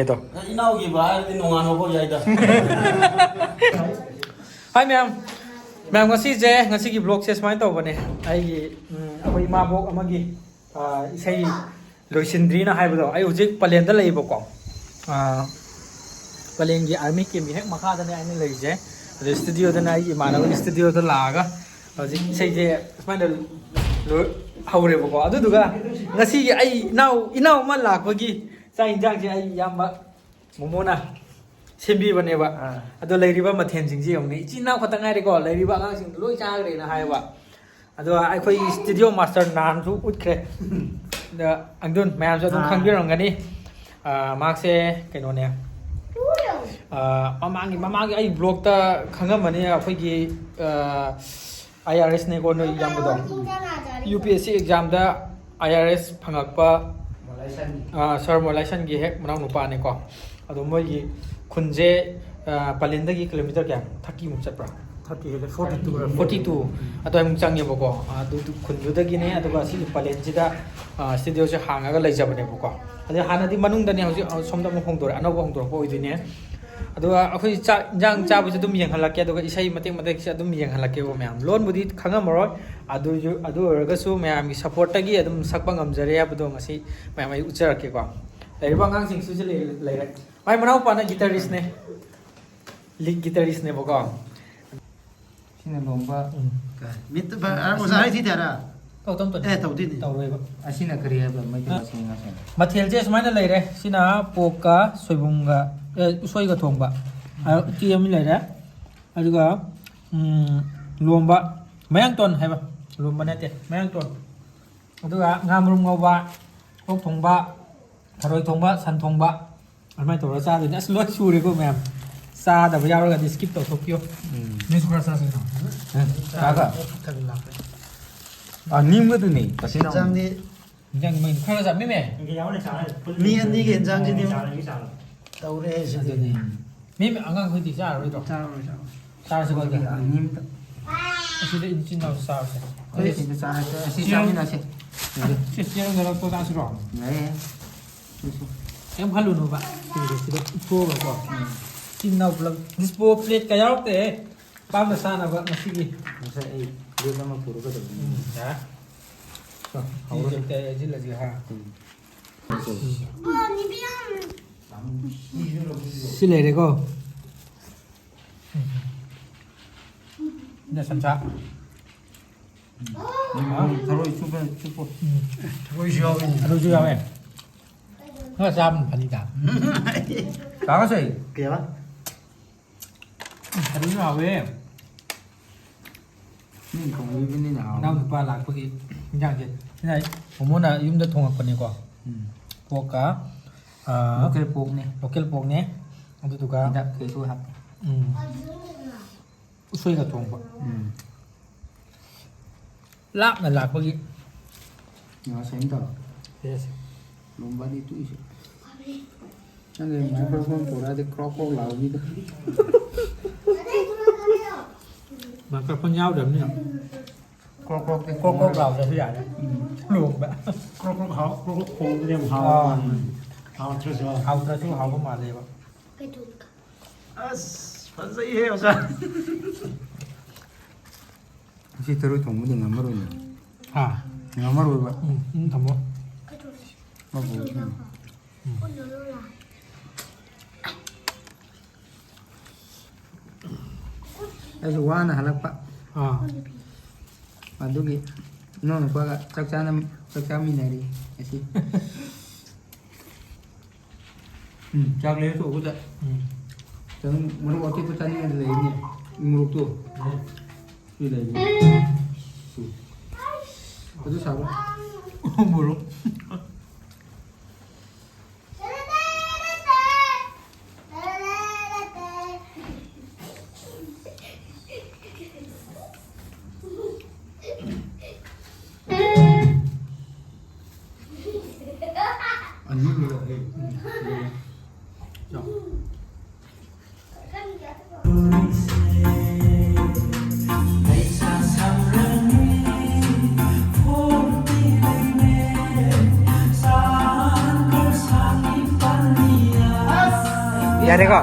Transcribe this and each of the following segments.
ito. Hi ma'am ngasi vlog se smile tawbane ai akoi mabok amagi isai loisindri na haibado ai ujik palen da leibo ko palen gi army ke mi hek makha da ne ai leije the studio da nai imana studio da laga ujik isai je smile haure bo ko adu duga ngasi gi ai inau ma lakbagi sai injang je ai yamba momona sembi bane ba ado leiriba mathen jing ji yongni ichina khota ngai re ko leiriba ang sing loi cha gre na hai ba ado ai khoi studio master nan su utkre da angdun mayam so dum khang birong gani mark se kaino ne mamangi ai blog ta khangam mani akhoi gi IRS ne ko no yam do UPSC exam da IRS phangak pa sir molation gi hek manang nupa ne ko ado moi gi khunje palendagi kilometer kya 30 muk chapra 42 atoi muk change boko adu khunjudagi ne adu ba si palenjida studio se hanga ga leijabane boko adu hanadi manung dani hauji somda mu hongdor anau hongdor bo idine adu akhoi jang cha bu dum yeng halake adu isai matek matek se dum yeng halake bo myam lon budi khanga maroi adu orga su myam gi support tagi adum sakpa ngamjare abdo ngasi myam ai ucharake ko leiriba ngang sing su le leire mai manau pana guitarist ne lead guitarist ne boko sina lomba mit ba usai thi thara tau tam ton tau din tau roi ba asina kari ba mai ka singa sen mathel je smaina leire sina poka soibunga usoi ga thongba ti ami leire aduga lomba mayang ton haiba lomba nete mayang ton aduga ngamrum ngauba ok thongba tharoi thongba san thongba almai tora cha din as loi sure ko ma'am sa da ba yaw ga skip to thokyo ni sura sa sa kaga nim ga ni pasina jang ni jang mai khara sa me ni an ni gen jang ji ni tau re se ni me angang khoi ti sa roi to sa se ko ga nim asi de in chin na sa sa koi sin sa si jang ni na se se se ga to ta su ro ne em khalu no ba si de po ba ko chin na plug dispo plate ka yaw te pa na sa na ba na sigi sa ai de ma puro ga ha so hawo te ji la ji ha si le de ko na san cha tharoi chupa tharoi jao aro ju ya me nó ra mình phải đi cả có gì kìa bác đúng rồi về mình không biết bên nào đâu được qua lạc cái dạng gì thế nàyผมmuốn là dùng được thùng hộp này qua pork cá local pork nhé ăn tụi cá đã cái số hạt xuôi cả thùng vậy lát là lạc cái nó xem tờ lomba di tu isi ang game super phone pura de crop lau ni tu mà cái con nhau đầm này crop lau ra thế này luộc vậy crop hao crop khô cái em hao hao chưa chưa hao ra chú hao có mà gì vậy phần dễ hiểu sao si terus tunggu di ngamar ni à ngamar ba thầm không ma bu ai suwa na halak pa adugi no pa chakcha mi nari asi chak le to ko ta chang muru oti ko tani le ni muru to ni le ni adu sa ba muru anh biết rồi 야래가.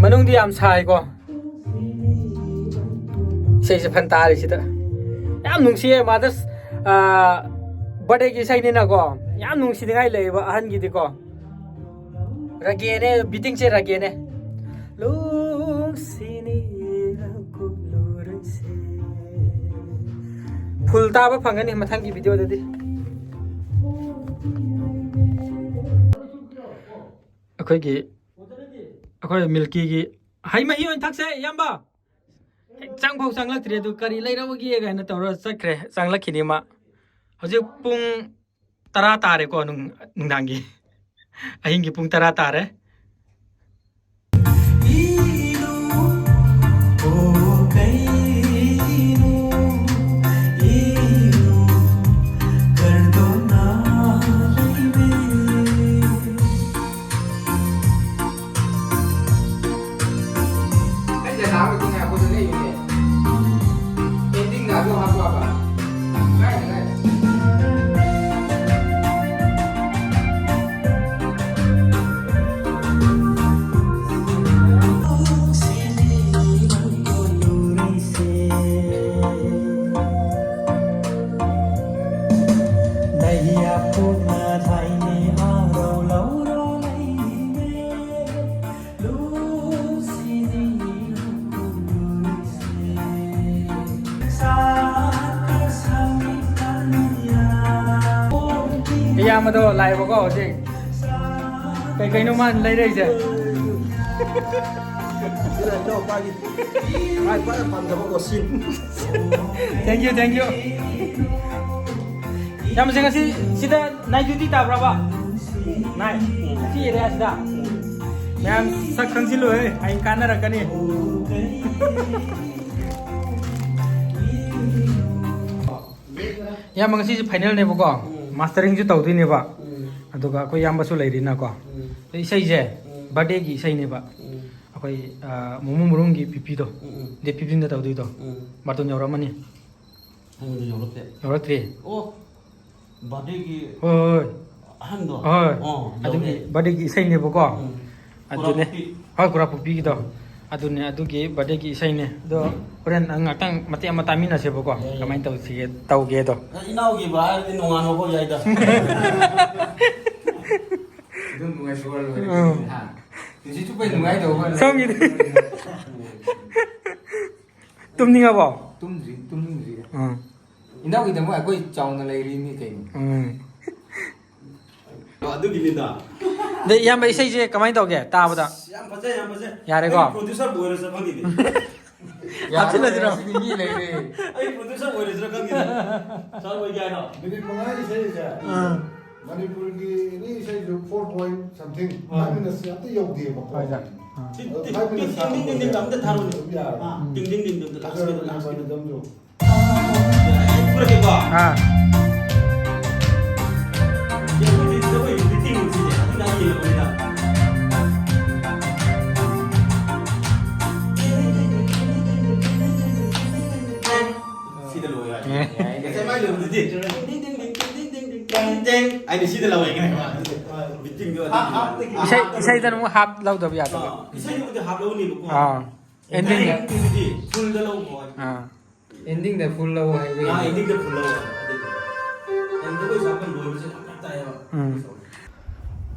Manung di am sai ko. Sei se phan ta ri sida. Yam nung si ma das bade gi sai ni na ko. Yam nung si ngai lei ba ahan gi di ko. Rage ne biting che rage ne. Lung si ni ku lur se. Phul ta ba phangani mathang gi video da di. Akhoi gi अखोई milky की high मही own थक से यंबा चांग फाउ चांग लक्तरे दु करी लैरावगी गायना तौर चक्रे चांग लखिनी मा हजि पुंग 10 तारे को नुंगदांगी अहिंग की पुंग 10 तारे ya mà thôi lại bao có gì cái nó man lấy đây chứ thank you ya mà xem si sida nai duty ta berapa nai si ada sida mem sak khang si lo hai ai kana rakani ya mà si final này bao có mastering ju tawdi ne ba aduga ko yamba su leiri na ko isai je birthday gi isai ne ba akoi momu murung gi pipi do de pipi da tawdi do marton yawra mani handu yawrote yawrotre o birthday gi oi hando adu birthday gi isai ne ba ko adu ne ha kura pupi gi do adu ne adu gi birthday gi isai ne do horen ngatang mati ama tamina se ba ko kamai taw si taw ge do inaw gi ba ni nongan ko yaida dum ngai sugar lo ha ni chu pai ngai do ba xong gì tum ni ba tum ji inaw gi da mo ai chaw na lai ri ni kai adu gi linda de yam bai sai je kamai taw ge ta ba da yam baje yare ko producer boy ra bagi ya chila jira ni lai re ai producer boy ra bagi sal boy ga no Minit mga isa isa. Manipur ki ini isa 4 point something. 5 minutes ya to yog diye ba. Ay, ja. ding ding dam ta tharo ni ding ding ding dam last Kasi ke last ke dam jo. pura ke ba ha ye ni to boy meeting ni je adu na ye lo na sida lo ya cái mai lo gì ding ding ding ding ding ding ding ding ai đi sida lo ya cái này meeting do isai dan mo hap law da ya da isai ni udah hap lo ni bu ending ya full da lo mo ending da full lo hai ending da full lo and the boy sapan boy se ta ya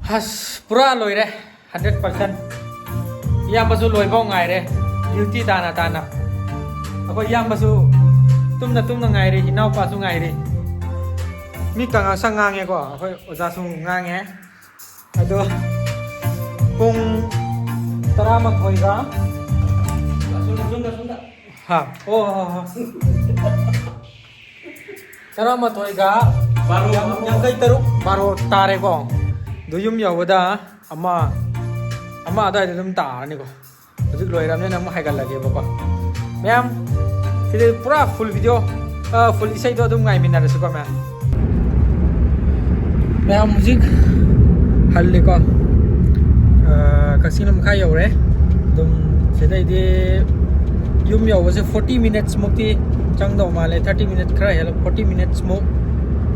has pura loi re 100% yam basu loi bau ngai re duty ta na ako yam basu tumna ngai re hinau pa su ngai re mi kang sang ngang ko ako oja su ngang he ado pung tarama khoi ga sunda ha tarama thoi ga baru yang kai taruk baro tare ko duyum yawada ama ada dum ta ni ko hujik loi ram ne nam haigal lage ba ko ma'am sidi pura full video full isai do dum ngaiminnarase ko ma'am hujik halle ko kasinam kha yore dum ꯁꯤꯗꯩꯗꯤ ꯌꯨꯝ ꯌꯧꯕꯁꯦ 40 minutes ꯃꯨꯛꯇꯤ ꯆꯪꯗꯧ ꯃꯥꯜꯂꯦ 30 minutes ꯈꯔ ꯍꯦꯜꯂ 40 minutes ꯃꯨꯛ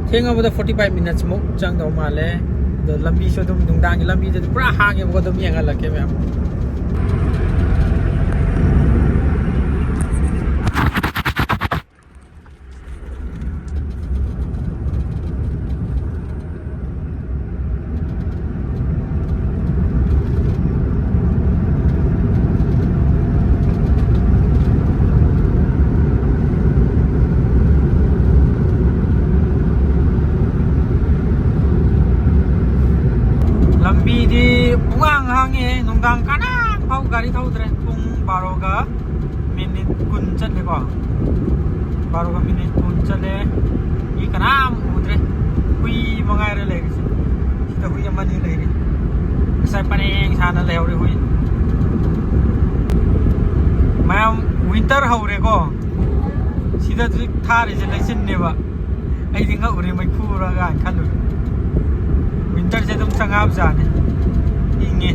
ꯊꯦꯡꯉꯕꯗ 45 minutes ꯃꯨꯛ ꯆꯪꯗꯧ ꯃꯥꯜꯂꯦ ꯑꯗꯣ ꯂꯝꯕꯤꯁꯨ ꯑꯗꯨꯝ ꯅꯨꯡꯗꯥꯡꯒꯤ ꯂꯝꯕꯤꯗꯗꯤ ꯄꯨꯔꯥ ꯍꯥꯡꯉꯦꯕꯀꯣ ꯑꯗꯨꯝ ꯌꯦꯡꯍꯜꯂꯛꯀꯦ ꯃꯌꯥꯝ ꯂꯝꯕꯤꯗꯤ ꯄꯨꯡꯍꯥꯡ ꯍꯥꯡꯉꯦ ꯅꯨꯡꯗꯥꯡ ꯀꯅꯥꯝ ꯐꯥꯎ ꯒꯥꯔꯤ ꯊꯧꯗ꯭ꯔꯦ ꯄꯨꯡ 12ꯒ ꯃꯤꯅꯤꯠ 10 ꯆꯠꯂꯦꯀꯣ 12ꯒ ꯃꯤꯅꯤꯠ 10 ꯆꯠꯂꯦ ꯃꯤ ꯀꯅꯥꯝ ꯎꯗ꯭ꯔꯦ ꯍꯨꯏ ꯃꯉꯥꯏꯔꯦ ꯂꯩꯔꯤꯁꯦ ꯁꯤꯗ ꯍꯨꯏ ꯑꯃꯅꯤ ꯂꯩꯔꯤ ꯉꯁꯥꯏ ꯄꯔꯦꯡ ꯁꯥꯅ ꯂꯩꯍꯧꯔꯦ ꯍꯨꯏ ꯃꯌꯥꯝ ꯋꯤꯟꯇꯔ ꯍꯧꯔꯦꯀꯣ ꯁꯤꯗ ꯍꯧꯖꯤꯛ ꯊꯥꯔꯤꯁꯦ ꯂꯩꯆꯤꯟꯅꯦꯕ ꯑꯩꯗꯤ ꯉꯛꯎꯔꯦ ꯃꯩꯈꯨꯔ ꯀꯥꯏꯅ ꯈꯜꯂꯨꯔꯦ ꯋꯤꯟꯇꯔꯁꯦ ꯑꯗꯨꯝ ꯆꯪꯉꯛꯑꯕꯖꯥꯠꯅꯤ ꯏꯪꯉꯦ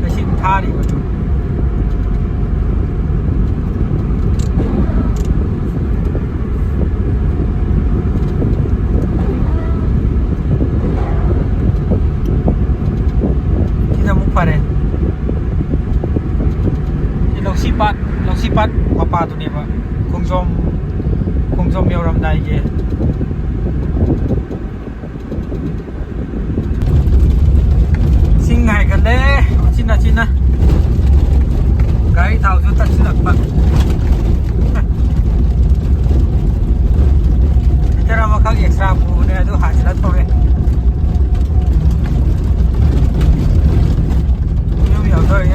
ꯂꯩꯆꯤꯟ ꯊꯥꯔꯤꯕꯗꯨ ꯁꯤꯗ ꯑꯃꯨꯛ ꯐꯔꯦ ꯂꯧꯁꯤꯄꯥꯠ ꯃꯄꯥꯗꯨꯅꯦꯕ ꯈꯣꯡꯖꯣꯝ ꯌꯧꯔꯝꯗꯥꯏꯒꯤ ꯏꯁꯤꯡ ꯍꯥꯏꯒꯠꯂꯦ ꯎꯆꯤꯟ ꯒꯥꯔꯤ ꯊꯥꯎꯁꯨ ꯇꯠꯁꯤꯜꯂꯛꯄ ꯂꯤꯇꯔ ꯑꯃꯈꯛ ꯑꯦꯛꯁꯇ꯭ꯔꯥ ꯄꯨꯕꯅꯦ ꯑꯗꯨ ꯍꯥꯟꯖꯤꯜꯂ ꯊꯧꯔꯦ ꯌꯨꯝ ꯌꯧꯗꯣꯔꯦ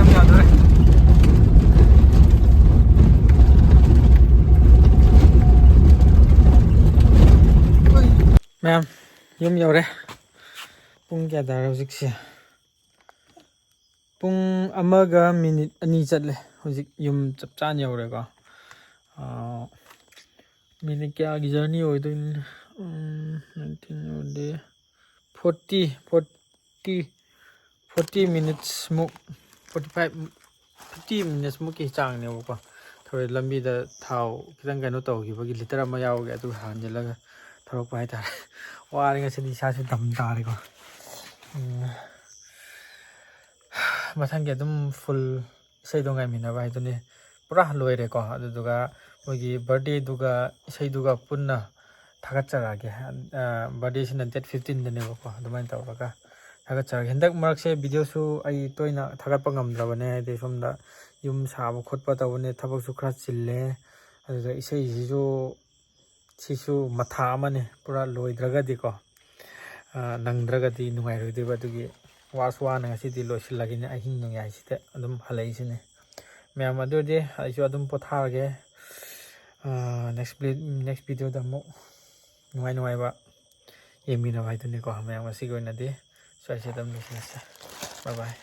ꯃꯌꯥꯝ ꯌꯨꯝ ꯌꯧꯔꯦ ꯄꯨꯡ ꯀꯌꯥ ꯇꯥꯔꯦ ꯍꯧꯖꯤꯛꯁꯦ ꯄꯨꯡ 1ꯒ ꯃꯤꯅꯤꯠ 2 ꯆꯠꯂꯦ ꯍꯧꯖꯤꯛ ꯌꯨꯝ ꯆꯞ ꯆꯥꯅ ꯌꯧꯔꯦꯀꯣ ꯃꯤꯅꯤꯠ ꯀꯌꯥꯒꯤ ꯖꯔꯅꯤ ꯑꯣꯏꯗꯣꯏꯅꯣ 40 minutes ꯃꯨꯛ 50 minutes ꯃꯨꯛꯀꯤ ꯆꯥꯡꯅꯦꯕꯀꯣ ꯊꯧꯔꯦ ꯂꯝꯕꯤꯗ ꯊꯥꯎ ꯈꯤꯇꯪ ꯀꯩꯅꯣ ꯇꯧꯈꯤꯕꯒꯤ ꯂꯤꯇꯔ ꯑꯃ ꯌꯥꯎꯒꯦ ꯑꯗꯨ ꯍꯥꯟꯖꯤꯜꯂꯒ ꯊꯧꯔꯛꯄ ꯍꯥꯏꯇꯥꯔꯦ ꯋꯥꯔꯦ ꯉꯁꯤꯗꯤ ꯏꯁꯥꯁꯨ ꯗꯝ ꯇꯥꯔꯦꯀꯣ ꯃꯊꯪꯒꯤ ꯑꯗꯨꯝ ꯐꯨꯜ ꯏꯁꯩꯗꯣ ꯉꯥꯏꯃꯤꯟꯅꯕ ꯍꯥꯏꯗꯨꯅꯤ ꯄꯨꯔꯥ ꯂꯣꯏꯔꯦꯀꯣ ꯑꯗꯨꯗꯨꯒ ꯃꯣꯏꯒꯤ ꯕꯥꯔꯗꯦꯗꯨꯒ ꯏꯁꯩꯗꯨꯒ ꯄꯨꯟꯅ ꯊꯥꯒꯠꯆꯔꯛꯑꯒꯦ ꯕꯥꯔꯗꯦꯁꯤꯅ ꯗꯦꯠ 15ꯗꯅꯦꯕꯀꯣ ꯑꯗꯨꯃꯥꯏꯅ ꯇꯧꯔꯒ ꯊꯥꯒꯠꯆꯔꯒꯦ ꯍꯟꯗꯛ ꯃꯔꯛꯁꯦ ꯚꯤꯗꯤꯑꯣꯁꯨ ꯑꯩ ꯇꯣꯏꯅ ꯊꯥꯒꯠꯄ ꯉꯝꯗ꯭ꯔꯕꯅꯦ ꯍꯥꯏꯗꯤ ꯁꯣꯝꯗ ꯌꯨꯝ ꯁꯥꯕ ꯈꯣꯠꯄ ꯇꯧꯕꯅꯦ ꯊꯕꯛꯁꯨ ꯈꯔ ꯆꯤꯜꯂꯦ ꯑꯗꯨꯗ ꯁꯤꯁꯨ ꯃꯊꯥ ꯑꯃꯅꯦ ꯄꯨꯔꯥ ꯂꯣꯏꯗ꯭ꯔꯒꯗꯤꯀꯣ ꯅꯪꯗ꯭ꯔꯒꯗꯤ ꯅꯨꯡꯉꯥꯏꯔꯣꯏꯗꯣꯏꯕ ꯑꯗꯨꯒꯤ ꯋꯥꯁꯨ ꯋꯥꯅ ꯉꯁꯤꯗꯤ ꯂꯣꯏꯁꯤꯜꯂꯒꯦꯅꯦ ꯑꯍꯤꯡ ꯅꯣꯡꯌꯥꯏꯁꯤꯗ ꯑꯗꯨꯝ ꯍꯜꯂꯛꯏꯁꯤꯅꯦ ꯃꯌꯥꯝ ꯑꯗꯨꯗꯤ ꯑꯩꯁꯨ ꯑꯗꯨꯝ ꯄꯣꯊꯥꯔꯒꯦ ꯅꯦꯛꯁ ꯚꯤꯗꯤꯑꯣꯗ ꯑꯃꯨꯛ ꯅꯨꯡꯉꯥꯏꯕ ꯌꯦꯡꯃꯤꯟꯅꯕ ꯍꯥꯏꯗꯨꯅꯤꯀꯣ ꯃꯌꯥꯝ ꯉꯁꯤꯒꯤ ꯑꯣꯏꯅꯗꯤ ꯁ꯭ꯋꯥꯏꯁꯤꯗ ꯑꯗꯨꯝ ꯂꯣꯏꯁꯤꯜꯂꯁꯦ ꯕꯥꯏ ꯕꯥꯏ